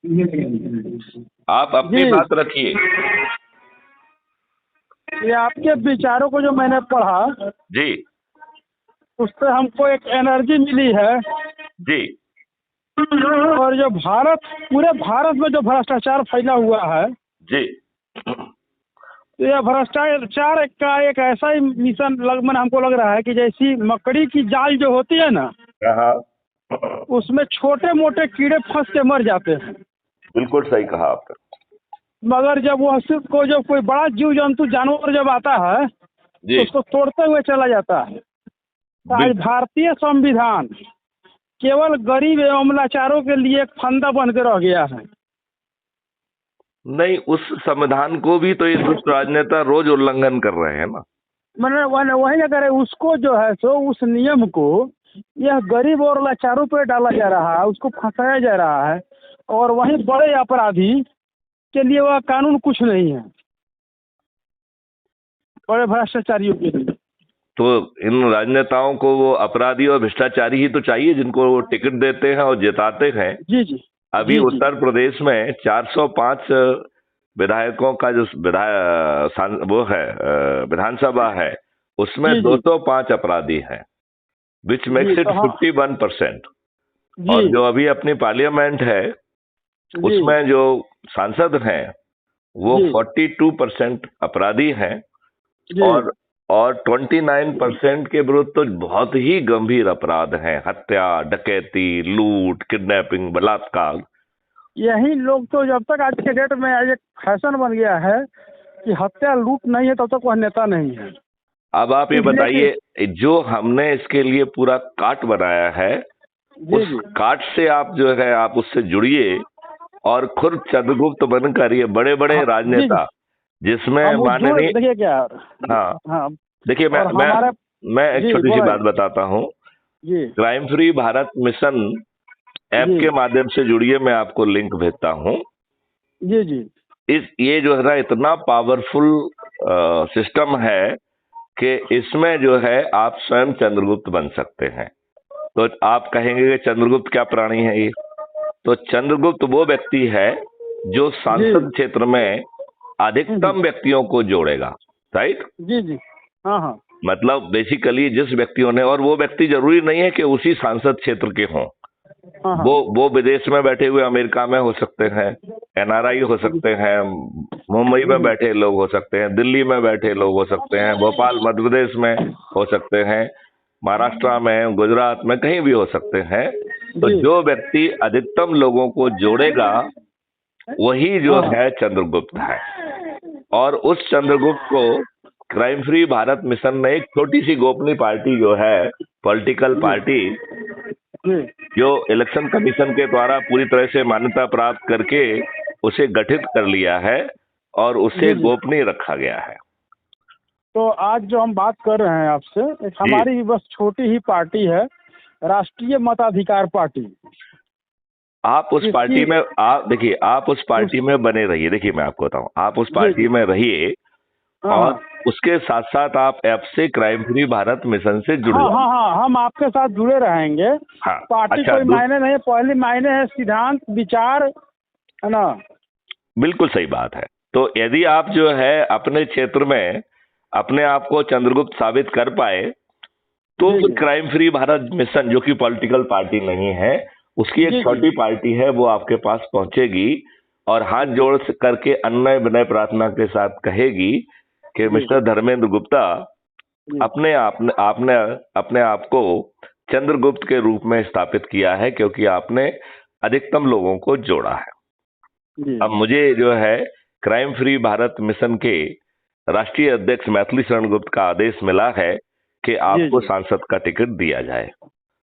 आप अपनी जी, बात रखिए। ये आपके विचारों को जो मैंने पढ़ा, जी उससे हमको एक एनर्जी मिली है। जी और जो पूरे भारत में जो भ्रष्टाचार फैला हुआ है, जी तो यह भ्रष्टाचार का एक ऐसा ही मिशन हमको लग रहा है कि जैसी मकड़ी की जाल जो होती है ना, हाँ, उसमें छोटे मोटे कीड़े फंस के मर जाते हैं, बिल्कुल सही कहा आपने। मगर जब वो को जो कोई बड़ा जीव जंतु जानवर जब आता है, तो जी उसको तोड़ते हुए चला जाता है। तो आज बिल्कुल। भारतीय संविधान केवल गरीब एवं लाचारों के लिए एक फंदा बन के रह गया है। नहीं, उस संविधान को भी तो ये दुष्ट राजनेता रोज उल्लंघन कर रहे हैं ना। मैंने वही अगर है, उसको जो है सो उस नियम को यह गरीब और लाचारों पे डाला जा रहा है, उसको फंसाया जा रहा है, और वहीं बड़े अपराधी के लिए वह कानून कुछ नहीं है, बड़े भ्रष्टाचारियों के लिए। तो इन राजनेताओं को वो अपराधी और भ्रष्टाचारी ही तो चाहिए जिनको वो टिकट देते हैं और जिताते हैं। जी जी अभी जी जी उत्तर प्रदेश में 405 विधायकों का जो वो है विधानसभा है, उसमें जी जी 205 अपराधी हैं, विच जी मेक्स इट तो हाँ 51%। और जी जो अभी अपनी पार्लियामेंट है, जी उसमें जो सांसद हैं वो जी 42% अपराधी हैं। जी और 29% के विरुद्ध तो बहुत ही गंभीर अपराध हैं, हत्या, डकैती, लूट, किडनैपिंग, बलात्कार। यही लोग तो जब तक आज के डेट में एक फैशन बन गया है कि हत्या लूट नहीं है, तब तक वह नेता नहीं है। अब आप ये इसलिए कि बताइए, जो हमने इसके लिए पूरा काट बनाया है, जी उस जी काट से आप जो है आप उससे जुड़िए और खुद चंद्रगुप्त बनकर ये बड़े बड़े हाँ जी जी राजनेता, जिसमें हम वो जुड़ माननीय, देखिए क्या। हाँ हाँ, देखिए, और हमारा मैं एक जी छोटी सी बात बोले बताता हूँ। जी crime free Bharat mission app जी के माध्यम से जुड़िए, मैं आपको लिंक भेजता हूँ। जी जी ये जो है ना, इतना पावरफुल सिस्टम है कि इसमें जो है आप स्वयं चंद्रगुप्त बन सकते हैं। तो आप कहेंगे कि चंद्रगुप्त क्या प्राणी है ये? तो चंद्रगुप्त वो व्यक्ति है जो जी सांसद क्षेत्र में अधिकतम व्यक्तियों को जोड़ेगा, राइट? जी जी हाँ हाँ मतलब बेसिकली जिस व्यक्तियों ने, और वो व्यक्ति जरूरी नहीं है कि उसी सांसद क्षेत्र के हों, हाँ हाँ वो विदेश में बैठे हुए अमेरिका में हो सकते हैं, एनआरआई हो सकते हैं, मुंबई में बैठे लोग हो सकते हैं, दिल्ली में बैठे लोग हो सकते हैं, भोपाल मध्य प्रदेश में हो सकते हैं, महाराष्ट्र में, गुजरात में, कहीं भी हो सकते हैं। तो जी जो व्यक्ति अधिकतम लोगों को जोड़ेगा वही जो हाँ हाँ है चंद्रगुप्त है। और उस चंद्रगुप्त को क्राइम फ्री भारत मिशन ने एक छोटी सी गोपनीय पार्टी जो है, पॉलिटिकल जी पार्टी, जी जो इलेक्शन कमीशन के द्वारा पूरी तरह से मान्यता प्राप्त करके उसे गठित कर लिया है और उसे जी जी गोपनीय रखा गया है। तो आज जो हम बात कर रहे हैं आपसे, एक जी, हमारी भी बस छोटी ही पार्टी है, राष्ट्रीय मताधिकार पार्टी। आप उस जिसकी पार्टी में, आप देखिए, आप उस पार्टी में बने रहिए। देखिए, मैं आपको बताऊं, आप उस जी पार्टी जी में रहिए हाँ और हाँ उसके साथ साथ आप ऐप से क्राइम फ्री भारत मिशन से जुड़ हाँ हाँ जाइए। हाँ हम आपके साथ जुड़े रहेंगे। हाँ, पार्टी अच्छा, कोई मायने नहीं, पहली मायने है सिद्धांत विचार, है ना। बिल्कुल सही बात है। तो यदि आप जो है अपने क्षेत्र में अपने आप को चंद्रगुप्त साबित कर पाए, तो जी फिर जी क्राइम फ्री भारत मिशन, जो कि पॉलिटिकल पार्टी नहीं है, उसकी एक जी जी छोटी पार्टी है, वो आपके पास पहुंचेगी और हाथ जोड़ करके अन्य विनय प्रार्थना के साथ कहेगी कि जी मिस्टर धर्मेंद्र गुप्ता, जी अपने आपने अपने आप को चंद्रगुप्त के रूप में स्थापित किया है, क्योंकि आपने अधिकतम लोगों को जोड़ा है। जी अब मुझे जो है क्राइम फ्री भारत मिशन के राष्ट्रीय अध्यक्ष मैथिली शरण गुप्त का आदेश मिला है कि जी आपको जी सांसद का टिकट दिया जाए।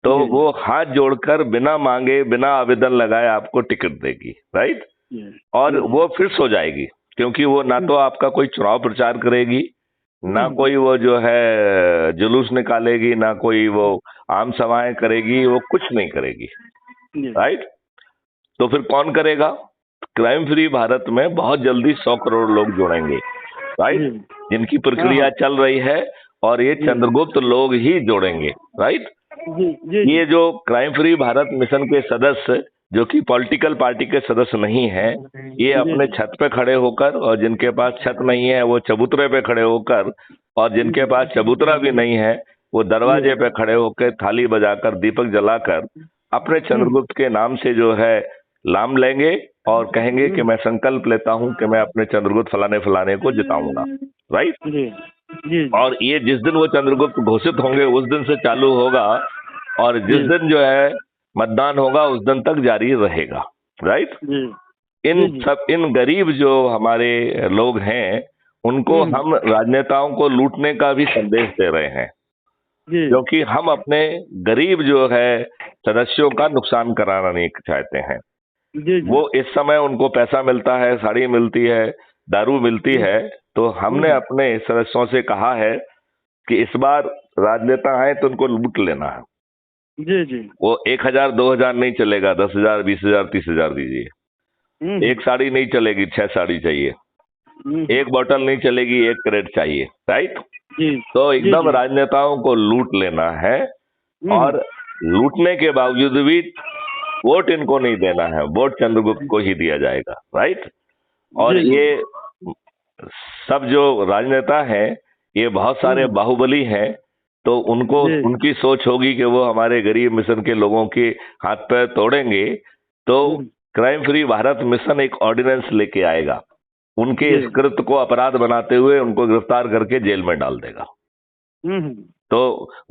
तो जी वो हाथ जोड़कर बिना मांगे, बिना आवेदन लगाए आपको टिकट देगी, राइट? जी और जी जी वो फिक्स हो जाएगी, क्योंकि वो ना तो आपका कोई चुनाव प्रचार करेगी, ना कोई वो जो है जुलूस निकालेगी, ना कोई वो आम सभाएं करेगी, वो कुछ नहीं करेगी, जी राइट? तो फिर कौन करेगा? क्राइम फ्री भारत में बहुत जल्दी 100 करोड़ लोग जुड़ेंगे, राइट? जी जिनकी हाँ हाँ प्रक्रिया चल रही है, और ये जी चंद्रगुप्त लोग ही जोड़ेंगे, राइट? जी जी जी ये जो क्राइम फ्री भारत मिशन के सदस्य जो कि पॉलिटिकल पार्टी के सदस्य नहीं है, ये अपने छत पे खड़े होकर, और जिनके पास छत नहीं है वो चबूतरे पे खड़े होकर, और जिनके पास चबूतरा भी नहीं है वो दरवाजे पे खड़े होकर थाली बजाकर दीपक जलाकर अपने चंद्रगुप्त के नाम से जो है लाम लेंगे और कहेंगे कि मैं संकल्प लेता हूं कि मैं अपने चंद्रगुप्त फलाने फलाने को जिताऊंगा। राइट। जी जी और ये जिस दिन वो चंद्रगुप्त घोषित होंगे उस दिन से चालू होगा, और जिस दिन जो है मतदान होगा उस दिन तक जारी रहेगा। राइट। इन गरीब जो हमारे लोग हैं उनको हम राजनेताओं को लूटने का भी संदेश दे रहे हैं, क्योंकि हम अपने गरीब जो है सदस्यों का नुकसान कराना नहीं चाहते हैं। वो इस समय उनको पैसा मिलता है, साड़ी मिलती है, दारू मिलती है, तो हमने अपने सदस्यों से कहा है कि इस बार राजनेता आए तो उनको लूट लेना है। जी वो 1000 2000 नहीं चलेगा, 10,000 20,000 30,000 दीजिए। एक साड़ी नहीं चलेगी, 6 साड़ी चाहिए। एक बोतल नहीं चलेगी, 1 कैरेट चाहिए। राइट। तो एकदम राजनेताओं को लूट लेना है, और लूटने के बावजूद भी वोट इनको नहीं देना है, वोट चंद्रगुप्त को ही दिया जाएगा। राइट। और ये सब जो राजनेता हैं ये बहुत सारे बाहुबली हैं, तो उनको उनकी सोच होगी कि वो हमारे गरीब मिशन के लोगों के हाथ पैर तोड़ेंगे, तो क्राइम फ्री भारत मिशन एक ऑर्डिनेंस लेके आएगा, उनके इस कृत्य को अपराध बनाते हुए उनको गिरफ्तार करके जेल में डाल देगा। तो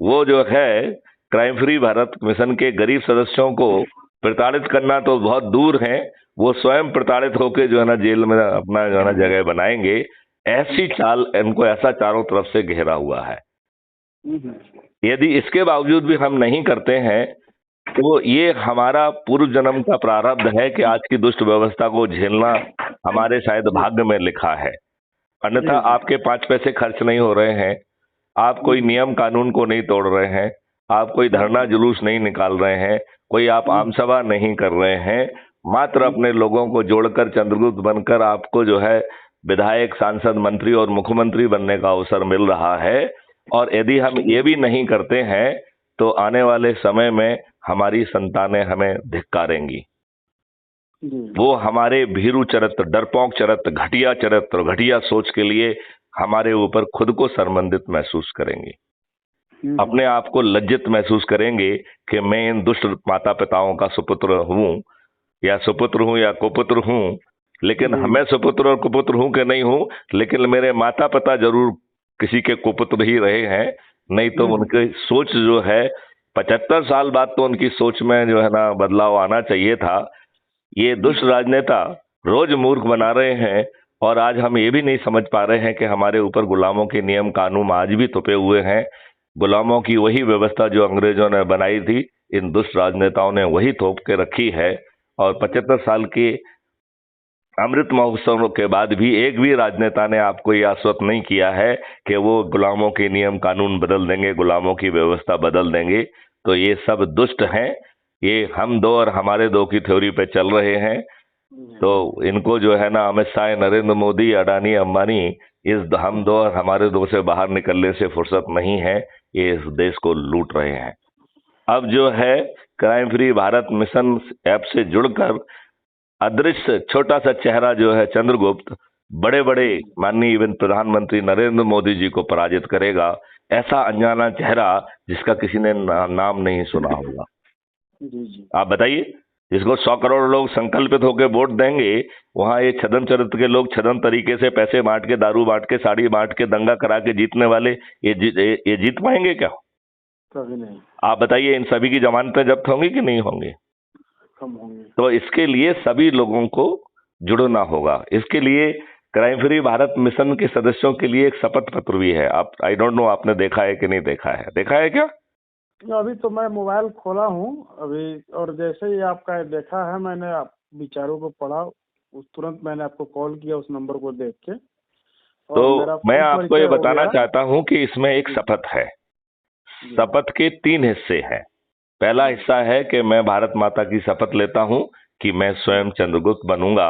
वो जो है क्राइम फ्री भारत मिशन के गरीब सदस्यों को प्रताड़ित करना तो बहुत दूर है, वो स्वयं प्रताड़ित होकर जो है ना जेल में अपना जो है ना जगह बनाएंगे। ऐसी चाल, इनको ऐसा चारों तरफ से घेरा हुआ है। यदि इसके बावजूद भी हम नहीं करते हैं तो ये हमारा पूर्व जन्म का प्रारब्ध है कि आज की दुष्ट व्यवस्था को झेलना हमारे शायद भाग्य में लिखा है। अन्यथा आपके 5 पैसे खर्च नहीं हो रहे हैं, आप कोई नियम कानून को नहीं तोड़ रहे हैं, आप कोई धरना जुलूस नहीं निकाल रहे हैं, कोई आप आम सभा नहीं कर रहे हैं, मात्र अपने लोगों को जोड़कर चंद्रगुप्त बनकर आपको जो है विधायक, सांसद, मंत्री और मुख्यमंत्री बनने का अवसर मिल रहा है। और यदि हम ये भी नहीं करते हैं तो आने वाले समय में हमारी संतानें हमें धिक्कारेंगी। वो हमारे भीरू चरित्र, डरपोक चरित्र, घटिया चरित्र, घटिया सोच के लिए हमारे ऊपर खुद को शर्मिंदित महसूस करेंगे, अपने आप को लज्जित महसूस करेंगे कि मैं इन दुष्ट माता पिताओं का सुपुत्र हूं या कुपुत्र हूं। लेकिन मैं सुपुत्र और कुपुत्र हूं कि नहीं हूं, लेकिन मेरे माता पिता जरूर किसी के कुपुत्र ही रहे हैं, नहीं तो उनकी सोच जो है 75 साल बाद तो उनकी सोच में जो है ना बदलाव आना चाहिए था। ये दुष्ट राजनेता रोज मूर्ख बना रहे हैं, और आज हम ये भी नहीं समझ पा रहे हैं कि हमारे ऊपर गुलामों के नियम कानून आज भी थोपे हुए हैं। गुलामों की वही व्यवस्था जो अंग्रेजों ने बनाई थी, इन दुष्ट राजनेताओं ने वही थोप के रखी है। और 75 साल के अमृत महोत्सव के बाद भी एक भी राजनेता ने आपको यह आश्वस्त नहीं किया है कि वो गुलामों के नियम कानून बदल देंगे, गुलामों की व्यवस्था बदल देंगे। तो ये सब दुष्ट हैं, ये हम दो और हमारे दो की थ्योरी पे चल रहे हैं। तो इनको जो है ना अमित शाह, नरेंद्र मोदी, अडानी, अंबानी, इस हम दो और हमारे दो से बाहर निकलने से फुर्सत नहीं है, ये इस देश को लूट रहे हैं। अब जो है crime free Bharat mission app से जुड़कर अदृश्य छोटा सा चेहरा जो है चंद्रगुप्त बड़े बड़े माननीय इवन प्रधानमंत्री नरेंद्र मोदी जी को पराजित करेगा। ऐसा अनजाना चेहरा जिसका किसी ने नाम नहीं सुना होगा। आप बताइए, जिसको 100 करोड़ लोग संकल्पित होकर वोट देंगे, वहां ये छदम चरित्र के लोग छदम तरीके से पैसे बांट के, दारू बांट के, साड़ी बांट के, दंगा करा के जीतने वाले ये जीत पाएंगे क्या? कभी नहीं। आप बताइए, इन सभी की जमानतें जब्त होंगी कि नहीं होंगी? कम होंगे। तो इसके लिए सभी लोगों को जुड़ना होगा। इसके लिए क्राइम फ्री भारत मिशन के सदस्यों के लिए एक शपथ पत्र भी है। आप, आई डोंट नो आपने देखा है कि नहीं देखा है? देखा है क्या? अभी तो मैं मोबाइल खोला हूँ अभी, और जैसे ही आपका देखा है, मैंने आप विचारों को पढ़ा, उस तुरंत मैंने आपको कॉल किया उस नंबर को देख के। तो मैं आपको ये बताना चाहता हूँ कि इसमें एक शपथ है। शपथ के 3 हिस्से हैं। पहला हिस्सा है कि मैं भारत माता की शपथ लेता हूं कि मैं स्वयं चंद्रगुप्त बनूंगा,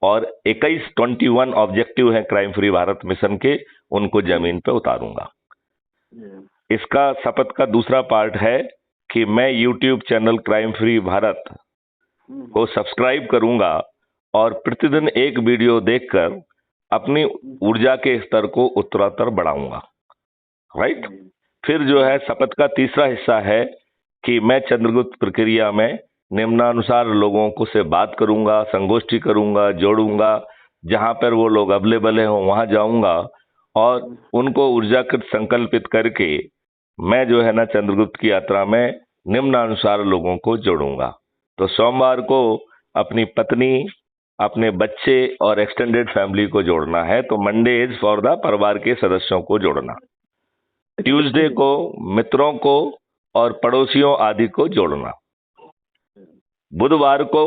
और 21 ऑब्जेक्टिव है क्राइम फ्री भारत मिशन के, उनको जमीन पे उतारूंगा। इसका शपथ का दूसरा पार्ट है कि मैं YouTube channel crime free Bharat को सब्सक्राइब करूंगा और प्रतिदिन एक वीडियो देखकर अपनी ऊर्जा के स्तर को उत्तरोत्तर बढ़ाऊंगा। राइट। फिर जो है शपथ का तीसरा हिस्सा है कि मैं चंद्रगुप्त प्रक्रिया में निम्नानुसार लोगों को से बात करूंगा, संगोष्ठी करूंगा, जोड़ूंगा, जहां पर वो लोग अवेलेबल है वहां जाऊंगा और उनको ऊर्जाकृत संकल्पित करके मैं जो है ना चंद्रगुप्त की यात्रा में निम्नानुसार लोगों को जोड़ूंगा। तो सोमवार को अपनी पत्नी, अपने बच्चे और एक्सटेंडेड फैमिली को जोड़ना है। तो मंडे इज फॉर द परिवार के सदस्यों को जोड़ना। ट्यूसडे को मित्रों को और पड़ोसियों आदि को जोड़ना। बुधवार को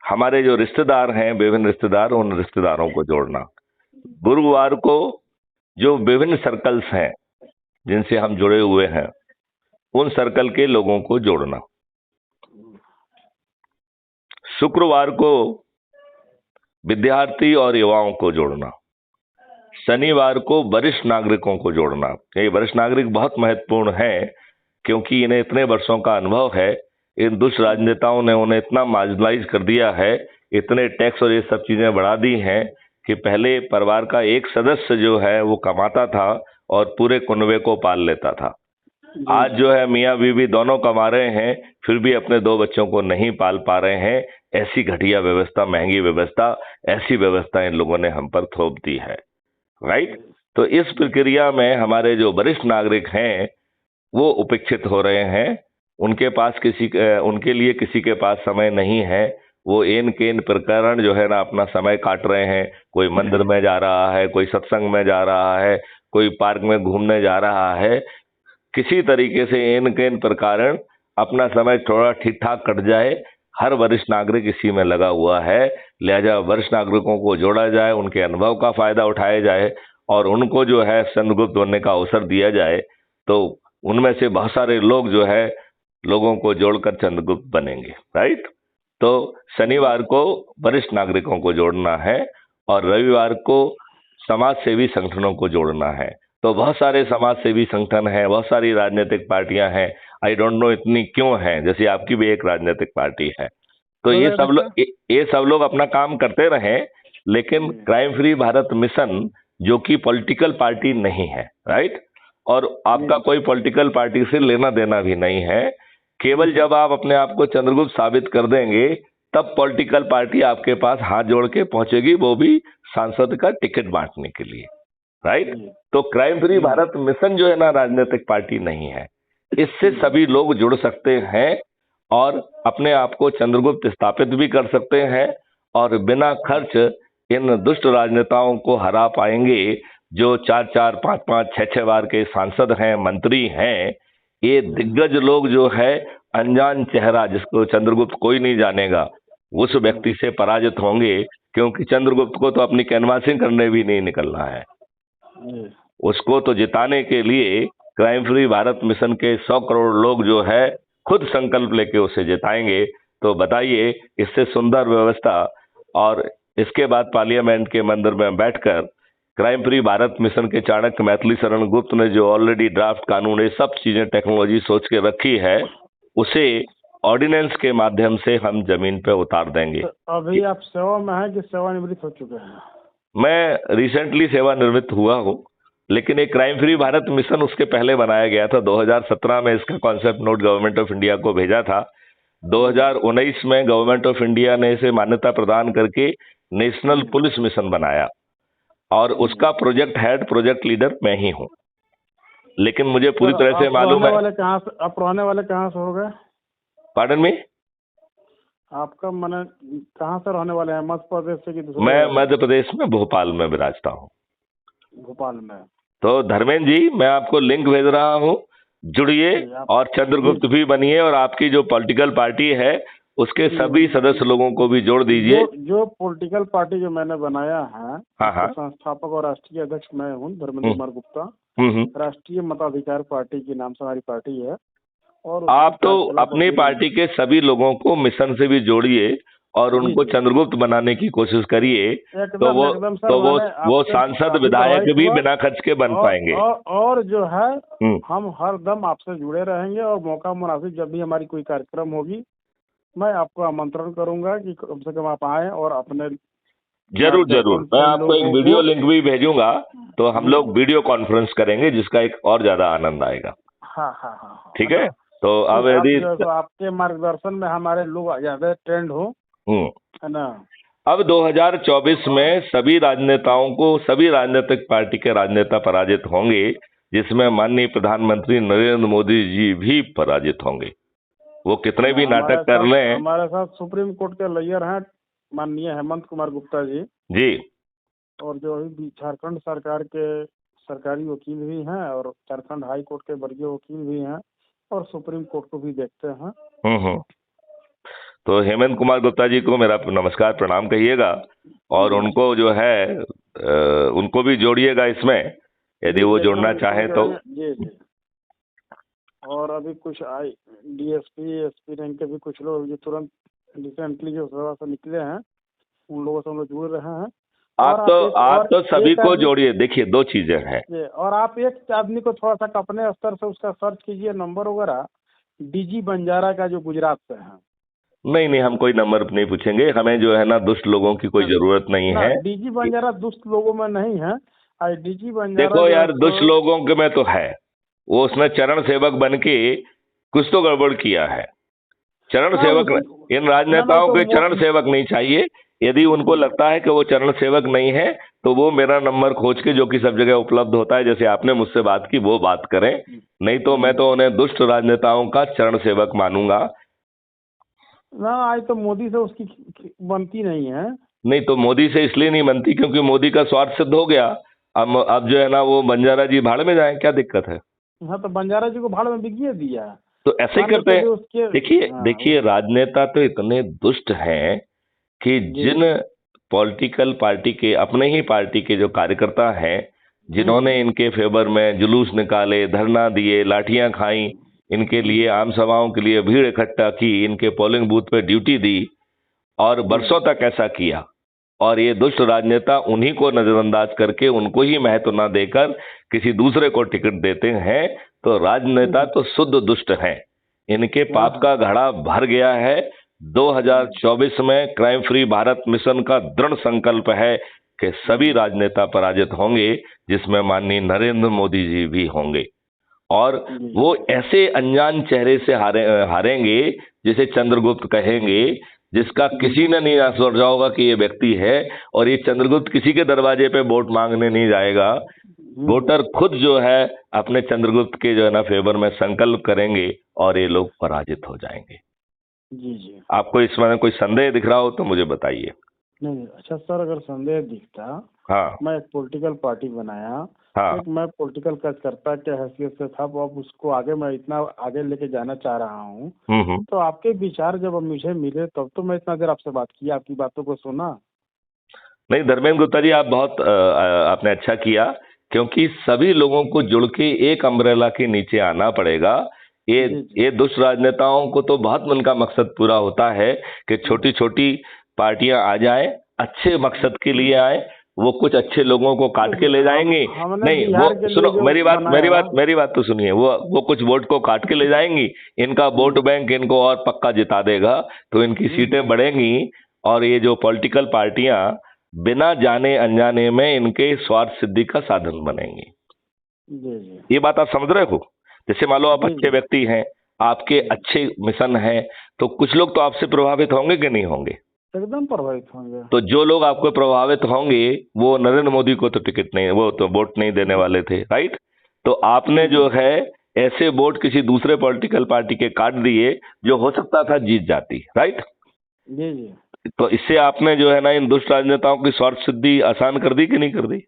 हमारे जो रिश्तेदार हैं, विभिन्न रिश्तेदार, उन रिश्तेदारों को जोड़ना। गुरुवार को जो विभिन्न सर्कल्स हैं जिनसे हम जुड़े हुए हैं उन सर्कल के लोगों को जोड़ना। शुक्रवार को विद्यार्थी और युवाओं को जोड़ना। शनिवार को वरिष्ठ नागरिकों को जोड़ना। ये वरिष्ठ नागरिक बहुत महत्वपूर्ण है क्योंकि इन्हें इतने वर्षों का अनुभव है। इन दुष्ट राजनेताओं ने उन्हें इतना मार्जिनलाइज कर दिया है, इतने टैक्स और ये सब चीजें बढ़ा दी हैं कि पहले परिवार का एक सदस्य जो है वो कमाता था और पूरे कुनबे को पाल लेता था। आज जो है मियाँ बीवी दोनों कमा रहे हैं, फिर भी अपने 2 बच्चों को नहीं पाल पा रहे हैं। ऐसी घटिया व्यवस्था, महंगी व्यवस्था, ऐसी व्यवस्था इन लोगों ने हम पर थोप दी है। राइट। तो इस प्रक्रिया में हमारे जो वरिष्ठ नागरिक हैं वो उपेक्षित हो रहे हैं। उनके लिए किसी के पास समय नहीं है। वो एन केन प्रकरण जो है ना अपना समय काट रहे हैं। कोई मंदिर में जा रहा है, कोई सत्संग में जा रहा है, कोई पार्क में घूमने जा रहा है। किसी तरीके से एन केन प्रकरण अपना समय थोड़ा ठीक ठाक कट जाए। हर वरिष्ठ नागरिक इसी में लगा हुआ है। लिहाजा वरिष्ठ नागरिकों को जोड़ा जाए, उनके अनुभव का फायदा उठाया जाए और उनको जो है चंद्रगुप्त बनने का अवसर दिया जाए। तो उनमें से बहुत सारे लोग जो है लोगों को जोड़कर चंद्रगुप्त बनेंगे। राइट। तो शनिवार को वरिष्ठ नागरिकों को जोड़ना है और रविवार को समाज सेवी संगठनों को जोड़ना है। तो बहुत सारे समाज सेवी संगठन हैं, बहुत सारी राजनीतिक पार्टियां हैं। आई डोंट नो इतनी क्यों हैं, जैसे आपकी भी एक राजनीतिक पार्टी है। तो ये सब लोग अपना काम करते रहें, लेकिन क्राइम फ्री भारत मिशन जो कि पॉलिटिकल पार्टी नहीं है। राइट। और आपका कोई पॉलिटिकल पार्टी से लेना देना भी नहीं है। केवल जब आप अपने आप को चंद्रगुप्त साबित कर देंगे तब पॉलिटिकल पार्टी आपके पास हाथ जोड़ के पहुंचेगी, वो भी सांसद का टिकट बांटने के लिए। राइट। तो क्राइम फ्री भारत मिशन जो है ना राजनीतिक पार्टी नहीं है। इससे सभी लोग जुड़ सकते हैं और अपने आप को चंद्रगुप्त स्थापित भी कर सकते हैं और बिना खर्च इन दुष्ट राजनेताओं को हरा पाएंगे जो 4-4, 5-5, 6-6 बार के सांसद हैं, मंत्री हैं। ये दिग्गज लोग जो है अनजान चेहरा जिसको चंद्रगुप्त कोई नहीं जानेगा उस व्यक्ति से पराजित होंगे, क्योंकि चंद्रगुप्त को तो अपनी कैनवासिंग करने भी नहीं निकलना है। उसको तो जिताने के लिए क्राइम फ्री भारत मिशन के 100 करोड़ लोग जो है खुद संकल्प लेके उसे जिताएंगे। तो बताइए, इससे सुंदर व्यवस्था। और इसके बाद पार्लियामेंट के मंदिर में बैठकर क्राइम फ्री भारत मिशन के चाणक्य मैथिली शरण गुप्त ने जो ऑलरेडी ड्राफ्ट कानून, ये सब चीजें टेक्नोलॉजी सोच के रखी है, उसे ऑर्डिनेंस के माध्यम से हम जमीन पे उतार देंगे। तो अभी आप सेवा में हैं कि सेवानिवृत्त हो चुके हैं? मैं रिसेंटली सेवानिवृत्त हुआ हूँ, लेकिन एक क्राइम फ्री भारत मिशन उसके पहले बनाया गया था। 2017 में इसका concept note government of India को भेजा था। 2019 में गवर्नमेंट ऑफ इंडिया ने इसे मान्यता प्रदान करके नेशनल पुलिस मिशन बनाया और उसका प्रोजेक्ट हेड, प्रोजेक्ट लीडर मैं ही हूँ। लेकिन मुझे पूरी तरह से मालूम है। आप रहने वाले कहाँ से हो गए? पार्डन में आपका मन कहाँ से रहने वाले हैं? मध्य प्रदेश से कि दूसरे? मैं मध्य प्रदेश में भोपाल में विराजता हूँ। भोपाल में। तो धर्मेंद्र जी, मैं आपको लिंक भेज रहा हूँ, जुड़िए और चंद्रगुप्त भी बनिए और आपकी जो पॉलिटिकल पार्टी है उसके सभी सदस्य लोगों को भी जोड़ दीजिए। जो पॉलिटिकल पार्टी जो मैंने बनाया है, हाँ। संस्थापक और राष्ट्रीय अध्यक्ष मैं हूँ, धर्मेंद्र कुमार गुप्ता। राष्ट्रीय मताधिकार पार्टी के नाम से हमारी पार्टी है। और आप तो अपनी पार्टी के सभी लोगों को मिशन से भी जोड़िए और उनको चंद्रगुप्त बनाने की कोशिश करिए, तो वो सांसद, विधायक भी बिना खर्च के बन पाएंगे। और जो है हम हर दम आपसे जुड़े रहेंगे और मौका मुनासिब जब भी हमारी कोई कार्यक्रम होगी मैं आपको आमंत्रण करूंगा कि कम से कम आप आए और अपने जरूर जरूर, मार्गदर्शन मैं से आपको एक लोगों वीडियो को। लिंक भी भेजूंगा, तो हम लोग वीडियो कॉन्फ्रेंस करेंगे जिसका एक और ज्यादा आनंद आएगा। हाँ हाँ हाँ हाँ, है ठीक ना। है, तो अब कि आप यदि जो है तो आपके मार्गदर्शन में हमारे लोग ज्यादा ट्रेंड हो, हम्म है ना। अब 2024 में सभी राजनेताओं को, सभी राजनीतिक पार्टी के राजनेता पराजित होंगे, जिसमें माननीय प्रधानमंत्री नरेंद्र मोदी जी भी पराजित होंगे। वो कितने भी नाटक कर लें। हमारे साथ सुप्रीम कोर्ट के लॉयर हैं माननीय हेमंत कुमार गुप्ता जी, जी, और जो अभी झारखंड सरकार के सरकारी वकील भी हैं, और झारखंड हाई कोर्ट के वर्गीय वकील भी हैं, और सुप्रीम कोर्ट को भी देखते हैं। हम्म। तो हेमंत कुमार गुप्ता जी को मेरा नमस्कार प्रणाम कहिएगा, और उनको जो है उनको भी जोड़िएगा इसमें, यदि वो जुड़ना चाहे तो। जी जी। और अभी कुछ डीएसपी एसपी रैंक के भी कुछ लोग जो तुरंत रिसेंटली जो सेवा से निकले हैं, उन लोगों से हम लोग जुड़ रहे हैं। आप तो सभी को जोड़िए। देखिए, दो चीजें हैं। और आप एक आदमी को थोड़ा सा अपने स्तर से उसका सर्च कीजिए, नंबर वगैरह, डीजी बंजारा का, जो गुजरात से है। नहीं नहीं, हम कोई नंबर नहीं पूछेंगे, हमें जो है ना दुष्ट लोगों की कोई जरूरत नहीं है। डीजी बंजारा दुष्ट लोगों में नहीं है। डीजी बंजारा देखो यार, दुष्ट लोगों के में तो है, वो उसने चरण सेवक बन के कुछ तो गड़बड़ किया है। चरण सेवक, इन राजनेताओं के चरण सेवक नहीं चाहिए। यदि उनको लगता है कि वो चरण सेवक नहीं है, तो वो मेरा नंबर खोज के, जो कि सब जगह उपलब्ध होता है, जैसे आपने मुझसे बात की, वो बात करें। नहीं तो मैं तो उन्हें दुष्ट राजनेताओं का चरण सेवक मानूंगा ना। आज तो मोदी से उसकी बनती नहीं है। नहीं तो मोदी से इसलिए नहीं बनती क्योंकि मोदी का स्वार्थ सिद्ध हो गया। अब जो है ना, वो बंजारा जी भाड़ में जाए, क्या दिक्कत है। हाँ, तो बंजारा जी को भाड़ में बिगिए दिया। तो ऐसे ही करते हैं। देखिए राजनेता तो इतने दुष्ट हैं कि जिन पॉलिटिकल पार्टी के, अपने ही पार्टी के जो कार्यकर्ता हैं, जिन्होंने इनके फेवर में जुलूस निकाले, धरना दिए, लाठियां खाई, इनके लिए आम सभाओं के लिए भीड़ इकट्ठा की, इनके पोलिंग बूथ पे ड्यूटी दी, और बरसों तक ऐसा किया, और ये दुष्ट राजनेता उन्हीं को नजरअंदाज करके, उनको ही महत्व न देकर किसी दूसरे को टिकट देते हैं। तो राजनेता तो शुद्ध दुष्ट हैं। इनके पाप का घड़ा भर गया है। 2024 में क्राइम फ्री भारत मिशन का दृढ़ संकल्प है कि सभी राजनेता पराजित होंगे, जिसमें माननीय नरेंद्र मोदी जी भी होंगे, और वो ऐसे अनजान चेहरे से हारेंगे जिसे चंद्रगुप्त कहेंगे, जिसका किसी ने नहीं सोचा होगा कि ये व्यक्ति है। और ये चंद्रगुप्त किसी के दरवाजे पे वोट मांगने नहीं जाएगा। वोटर खुद जो है अपने चंद्रगुप्त के जो है ना फेवर में संकल्प करेंगे, और ये लोग पराजित हो जाएंगे। जी जी। आपको इसमें कोई संदेह दिख रहा हो तो मुझे बताइए। नहीं, अच्छा सर, अगर संदेह दिखता, हाँ, मैं एक पॉलिटिकल पार्टी बनाया, हाँ, एक मैं पॉलिटिकल कार्यकर्ता के हैसियत से था, वो अब उसको आगे मैं इतना आगे लेके जाना चाह रहा हूँ। तो आपके विचार जब मुझे मिले, तब तो मैं इतना देर आपसे बात की, आपकी बातों को सुना। नहीं धर्मेंद्र गुप्ता जी, आप बहुत आपने अच्छा किया, क्योंकि सभी लोगों को जुड़ के एक अम्ब्रेला के नीचे आना पड़ेगा। ये दुष्ट राजनेताओं को तो बहुत उनका मकसद पूरा होता है कि छोटी छोटी पार्टियां आ जाए, अच्छे मकसद के लिए आए, वो कुछ अच्छे लोगों को काट के ले जाएंगे। नहीं, वो सुनो, मेरी बात तो सुनिए। वो कुछ वोट को काट के ले जाएंगी, इनका वोट बैंक इनको और पक्का जिता देगा, तो इनकी सीटें बढ़ेंगी, और ये जो पॉलिटिकल पार्टियां बिना जाने अनजाने में इनके स्वार्थ सिद्धि का साधन बनेंगी। ये बात आप समझ रहे हो। जैसे मान लो आप अच्छे व्यक्ति हैं, आपके अच्छे मिशन हैं, तो कुछ लोग तो आपसे प्रभावित होंगे कि नहीं होंगे। एकदम प्रभावित होंगे। तो जो लोग आपको प्रभावित होंगे, वो नरेंद्र मोदी को तो टिकट नहीं, वो तो वोट नहीं देने वाले थे, राइट। तो आपने जो है ऐसे वोट किसी दूसरे पॉलिटिकल पार्टी के काट दिए, जो हो सकता था जीत जाती, राइट। जी जी। तो इससे आपने जो है ना इन दुष्ट राजनेताओं की स्वार्थ सिद्धि आसान कर दी कि नहीं कर दी।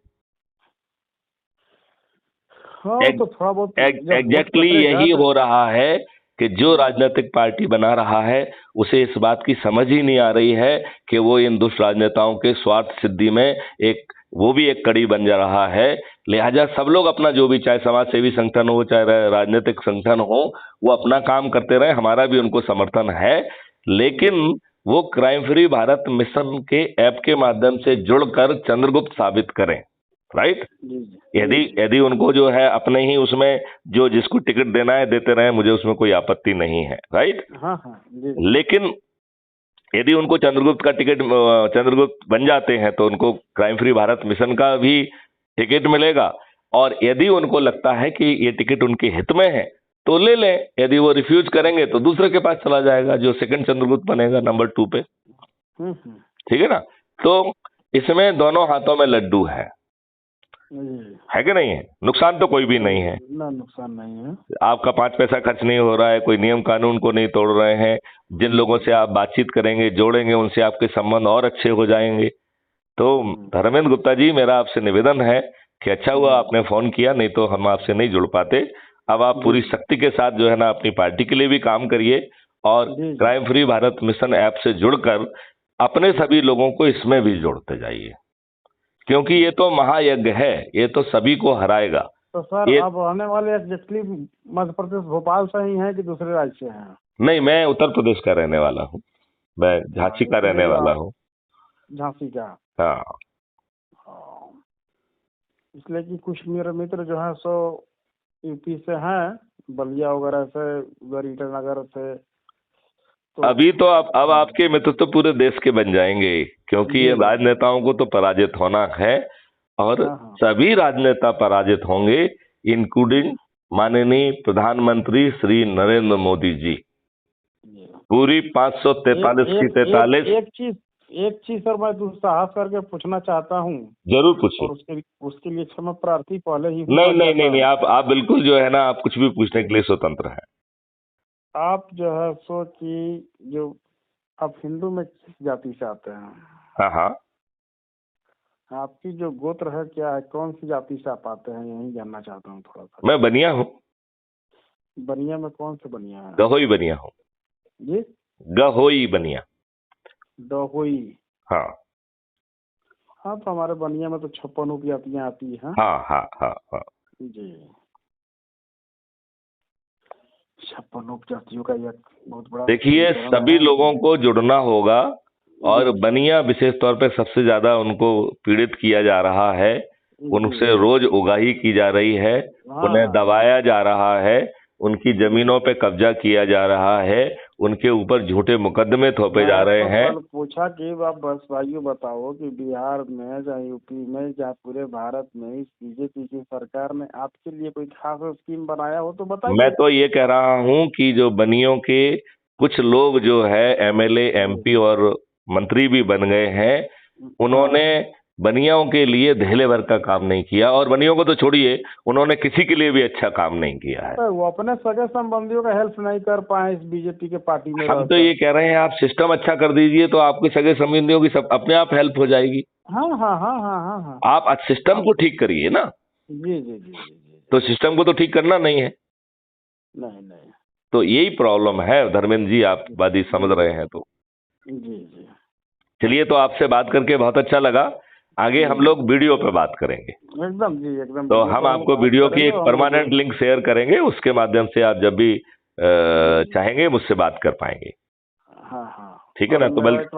तो थोड़ा बहुत एग्जैक्टली यही हो रहा है कि जो राजनीतिक पार्टी बना रहा है, उसे इस बात की समझ ही नहीं आ रही है कि वो इन दुष्ट राजनेताओं के स्वार्थ सिद्धि में वो भी एक कड़ी बन जा रहा है। लिहाजा सब लोग अपना जो भी, चाहे समाज सेवी संगठन हो, चाहे राजनीतिक संगठन हो, वो अपना काम करते रहे, हमारा भी उनको समर्थन है। लेकिन वो क्राइम फ्री भारत मिशन के ऐप के माध्यम से जुड़कर चंद्रगुप्त साबित करें, राइट। यदि उनको जो है अपने ही उसमें जो जिसको टिकट देना है देते रहे, मुझे उसमें कोई आपत्ति नहीं है, राइट। हाँ हाँ। लेकिन यदि उनको चंद्रगुप्त का टिकट चंद्रगुप्त बन जाते हैं तो उनको क्राइम फ्री भारत मिशन का भी टिकट मिलेगा। और यदि उनको लगता है कि ये टिकट उनके हित में है तो ले लें, यदि वो रिफ्यूज करेंगे तो दूसरे के पास चला जाएगा जो सेकंड चंद्रगुप्त बनेगा नंबर 2 पे। ठीक है ना। तो इसमें दोनों हाथों में लड्डू है कि नहीं है? नुकसान तो कोई भी नहीं है ना, नुकसान नहीं है। आपका 5 पैसा खर्च नहीं हो रहा है, कोई नियम कानून को नहीं तोड़ रहे हैं। जिन लोगों से आप बातचीत करेंगे, जोड़ेंगे, उनसे आपके संबंध और अच्छे हो जाएंगे। तो धर्मेंद्र गुप्ता जी, मेरा आपसे निवेदन है कि अच्छा हुआ आपने फोन किया, नहीं तो हम आपसे नहीं जुड़ पाते। अब आप पूरी शक्ति के साथ जो है ना अपनी पार्टी के लिए भी काम करिए और crime free Bharat mission app से जुड़कर अपने सभी लोगों को इसमें भी जोड़ते जाइए, क्योंकि ये तो महायज्ञ है, ये तो सभी को हराएगा। तो सर आप रहने वाले एग्जैक्टली मध्य प्रदेश भोपाल से ही हैं कि दूसरे राज्य से हैं? नहीं, मैं उत्तर प्रदेश का रहने वाला हूँ, मैं झांसी का रहने वाला हूँ। झांसी का? हाँ। इसलिए कि कुछ मेरे मित्र जो है सो यूपी से हैं, बलिया वगैरह से, उधर ईटानगर से। तो अभी तो अब आपके मित्र तो पूरे देश के बन जाएंगे, क्योंकि ये राजनेताओं को तो पराजित होना है और सभी राजनेता पराजित होंगे, इंक्लूडिंग माननीय प्रधानमंत्री श्री नरेंद्र मोदी जी। पूरी 543 की 43। एक चीज सर मैं दुस्साहस करके पूछना चाहता हूँ। जरूर पूछिए। और उसके लिए क्षमा प्रार्थी पहले ही। नहीं, आप बिल्कुल जो है ना, आप कुछ भी पूछने के लिए स्वतंत्र है। आप जो है सो कि जो आप हिंदू में किस जाति से आते हैं? हाँ। आपकी जो गोत्र है क्या है, कौन सी जाति से आप आते हैं, यही जानना चाहता हूँ थोड़ा सा। मैं बनिया हूँ। बनिया में कौन से बनिया है? गहोई बनिया हूँ जी, गहोई बनिया। दहोई? हाँ। हाँ, तो हमारे बनिया में तो 56 उपजातियाँ आती हैं। हाँ। जी, 56 उपजातियों का एक बहुत बड़ा। देखिए, सभी लोगों को जुड़ना होगा और बनिया विशेष तौर पे सबसे ज्यादा उनको पीड़ित किया जा रहा है, उनसे रोज उगाही की जा रही है, उन्हें दबाया जा रहा है, उनकी जमीनों पे कब्जा किया जा रहा है, उनके ऊपर झूठे मुकदमे थोपे जा रहे हैं। पूछा कि आप बस भाइयों बताओ कि बिहार में, चाहे यूपी में, चाहे पूरे भारत में इस बीजेपी की सरकार ने आपके लिए कोई खास स्कीम बनाया हो तो बताइए। मैं तो ये कह रहा हूँ कि जो बनियों के कुछ लोग जो है एमएलए, एमपी और मंत्री भी बन गए हैं, उन्होंने बनियों के लिए धेले भर का काम नहीं किया, और बनियों को तो छोड़िए, उन्होंने किसी के लिए भी अच्छा काम नहीं किया है। तो वो अपने सगे संबंधियों का हेल्प नहीं कर पाए इस बीजेपी के पार्टी में। हम तो ये कह रहे हैं आप सिस्टम अच्छा कर दीजिए तो आपके सगे संबंधियों की सब अपने आप हेल्प हो जाएगी। हाँ। आप सिस्टम को ठीक करिए ना। जी। तो सिस्टम को तो ठीक करना नहीं है। नहीं। तो यही प्रॉब्लम है धर्मेंद्र जी, आप बात ही समझ रहे हैं। तो जी। चलिए, तो आपसे बात करके बहुत अच्छा लगा। आगे हम लोग वीडियो पे बात करेंगे। एकदम जी, एकदम। तो हम आपको वीडियो की एक परमानेंट लिंक शेयर करेंगे, उसके माध्यम से आप जब भी चाहेंगे मुझसे बात कर पाएंगे। हाँ। ठीक है ना। तो एक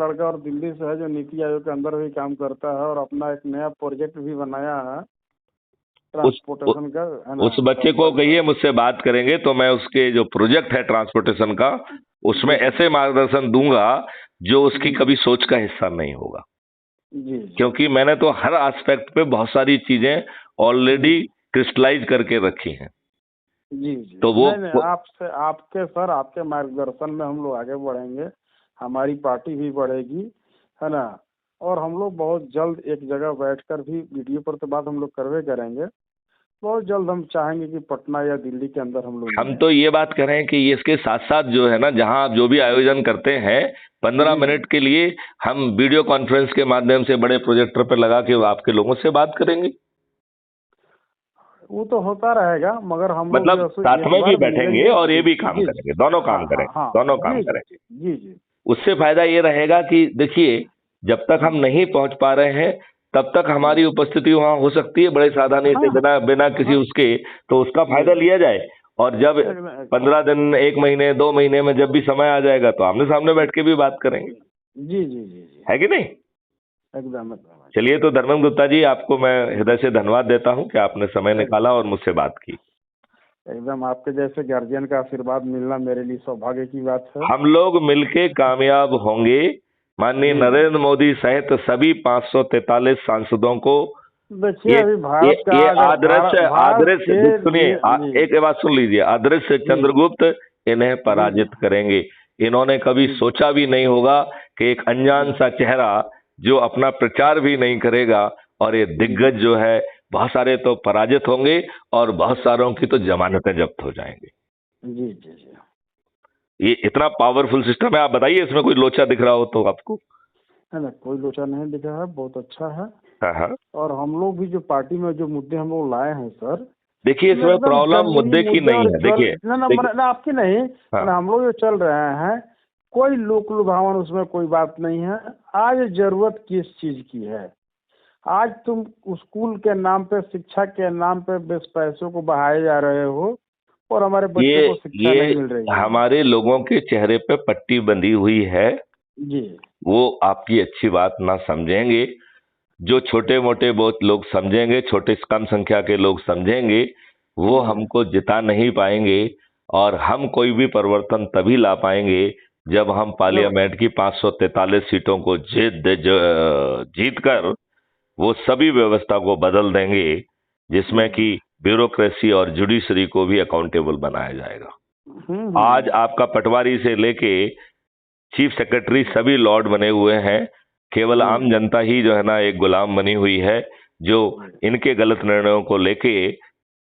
लड़का और दिल्ली से है जो नीति आयोग के अंदर भी काम करता है और अपना एक नया प्रोजेक्ट भी बनाया है ट्रांसपोर्टेशन का, है ना। उस बच्चे को कहिए मुझसे बात करेंगे तो मैं उसके जो प्रोजेक्ट है ट्रांसपोर्टेशन का, उसमें ऐसे मार्गदर्शन दूंगा जो उसकी कभी सोच का हिस्सा नहीं होगा। जी। क्योंकि मैंने तो हर एस्पेक्ट पे बहुत सारी चीजें ऑलरेडी क्रिस्टलाइज करके रखी हैं। जी। तो वो आपके मार्गदर्शन में हम लोग आगे बढ़ेंगे, हमारी पार्टी भी बढ़ेगी, है ना। और हम लोग बहुत जल्द एक जगह बैठकर भी वीडियो पर तो बात हम लोग करवे करेंगे। बहुत जल्द हम चाहेंगे कि पटना या दिल्ली के अंदर हम तो ये बात कर रहे हैं कि ये इसके साथ साथ जो है ना, जहां आप जो भी आयोजन करते हैं 15 मिनट के लिए हम वीडियो कॉन्फ्रेंस के माध्यम से बड़े प्रोजेक्टर पर लगा के आपके लोगों से बात करेंगे। वो तो होता रहेगा, मगर हम मतलब साथ में भी बैठेंगे और ये भी काम करेंगे, दोनों काम करेंगे, दोनों काम करेंगे। जी। उससे फायदा ये रहेगा कि देखिए, जब तक हम नहीं पहुंच पा रहे हैं तब तक हमारी उपस्थिति वहां हो सकती है बड़े सावधानी से, बिना किसी उसके, तो उसका फायदा लिया जाए। और जब 15 दिन, 1 महीने, 2 महीने में जब भी समय आ जाएगा तो आमने सामने बैठ के भी बात करेंगे। जी। है कि नहीं? एकदम। चलिए, तो धर्मेंद्र गुप्ता जी, आपको मैं हृदय से धन्यवाद देता हूं कि आपने समय निकाला और मुझसे बात की। एकदम आपके जैसे गार्जियन का आशीर्वाद मिलना मेरे लिए सौभाग्य की बात है। हम लोग मिलके कामयाब होंगे। माननीय नरेंद्र मोदी सहित सभी 543 सांसदों को देखिए ये अभी भारत का ये अगर आदर्श सुनिए, जी एक बात सुन लीजिए। आदर्श चंद्रगुप्त इन्हें पराजित करेंगे। इन्होंने कभी सोचा भी नहीं होगा कि एक अनजान सा चेहरा जो अपना प्रचार भी नहीं करेगा और ये दिग्गज जो है, बहुत सारे तो पराजित होंगे और बहुत सारों की तो जमानतें जब्त हो जाएंगी। जी जी जी। ये इतना पावरफुल सिस्टम है। आप बताइए इसमें कोई लोचा दिख रहा हो तो आपको? है ना, कोई लोचा नहीं दिख रहा है, बहुत अच्छा है। हाँ हाँ। और हम लोग भी जो पार्टी में जो मुद्दे हम लोग लाए हैं सर, देखिए इसमें एकदम प्रॉब्लम जमीनी मुद्दे की मुद्दे नहीं और है। देखिए ना आपकी नहीं, हाँ। हम लोग जो चल रहे हैं कोई लोक लुभावन उसमें कोई बात नहीं है। आज जरूरत किस चीज की है? आज तुम स्कूल के नाम पे, शिक्षा के नाम पे बेस पैसों को बहाए जा रहे हो और हमारे बच्चों को शिक्षा नहीं मिल रही है। हमारे लोगों के चेहरे पे पट्टी बंधी हुई है जी। वो आपकी अच्छी बात ना समझेंगे। जो छोटे मोटे बहुत लोग समझेंगे, छोटे कम संख्या के लोग समझेंगे, वो हमको जिता नहीं पाएंगे। और हम कोई भी परिवर्तन तभी ला पाएंगे जब हम पार्लियामेंट की 543 सीटों को जीत कर वो सभी व्यवस्था को बदल देंगे जिसमें कि ब्यूरोक्रेसी और जुडिशरी को भी अकाउंटेबल बनाया जाएगा। आज आपका पटवारी से लेके चीफ सेक्रेटरी सभी लॉर्ड बने हुए हैं। केवल आम जनता ही जो है ना एक गुलाम बनी हुई है, जो इनके गलत निर्णयों को लेके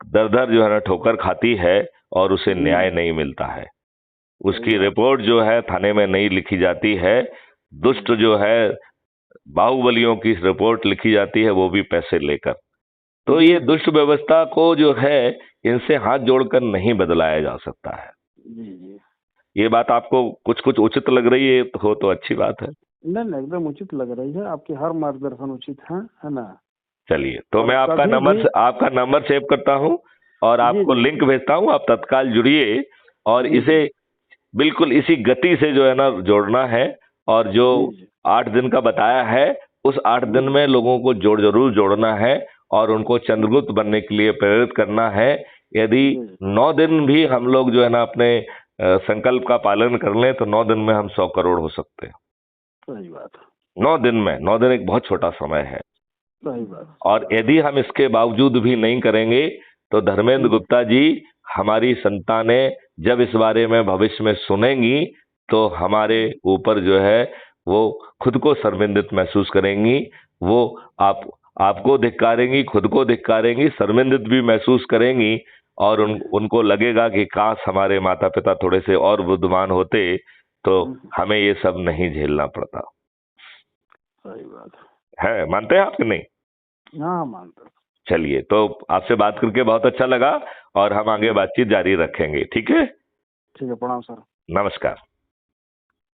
दर दर जो है ना ठोकर खाती है और उसे न्याय नहीं मिलता है। उसकी रिपोर्ट जो है थाने में नहीं लिखी जाती है। दुष्ट जो है बाहुबलियों की रिपोर्ट लिखी जाती है, वो भी पैसे लेकर। तो ये दुष्ट व्यवस्था को जो है इनसे हाथ जोड़कर नहीं बदलाया जा सकता है। ये बात आपको कुछ कुछ उचित लग रही है हो तो अच्छी बात है। नहीं एकदम उचित लग रही है, आपके हर मार्गदर्शन उचित है ना। चलिए तो मैं आपका नंबर सेव करता हूं और आपको लिंक भेजता हूं। आप तत्काल जुड़िए और इसे बिल्कुल इसी गति से जो है ना जोड़ना है। और जो 8 दिन का बताया है उस 8 दिन में लोगों को जरूर जोड़ना है और उनको चंद्रगुप्त बनने के लिए प्रेरित करना है। यदि 9 दिन भी हम लोग जो है ना अपने संकल्प का पालन कर लें तो 9 दिन में हम 100 करोड़ हो सकते हैं। सही बात। 9 दिन में, 9 दिन एक बहुत छोटा समय है। सही बात। और यदि हम इसके बावजूद भी नहीं करेंगे तो धर्मेंद्र गुप्ता जी, हमारी संतानें जब इस बारे में भविष्य में सुनेंगी तो हमारे ऊपर जो है वो खुद को शर्मिंदित महसूस करेंगी। वो आपको धिक्कारेंगी, खुद को धिक्कारेंगी, शर्मिंदित भी महसूस करेंगी। और उनको लगेगा कि काश हमारे माता पिता थोड़े से और बुद्धिमान होते तो हमें ये सब नहीं झेलना पड़ता। सही बात है। मानते हैं आप कि नहीं? हाँ मानते। चलिए तो आपसे बात करके बहुत अच्छा लगा और हम आगे बातचीत जारी रखेंगे। ठीक है? ठीक है, प्रणाम सर। नमस्कार।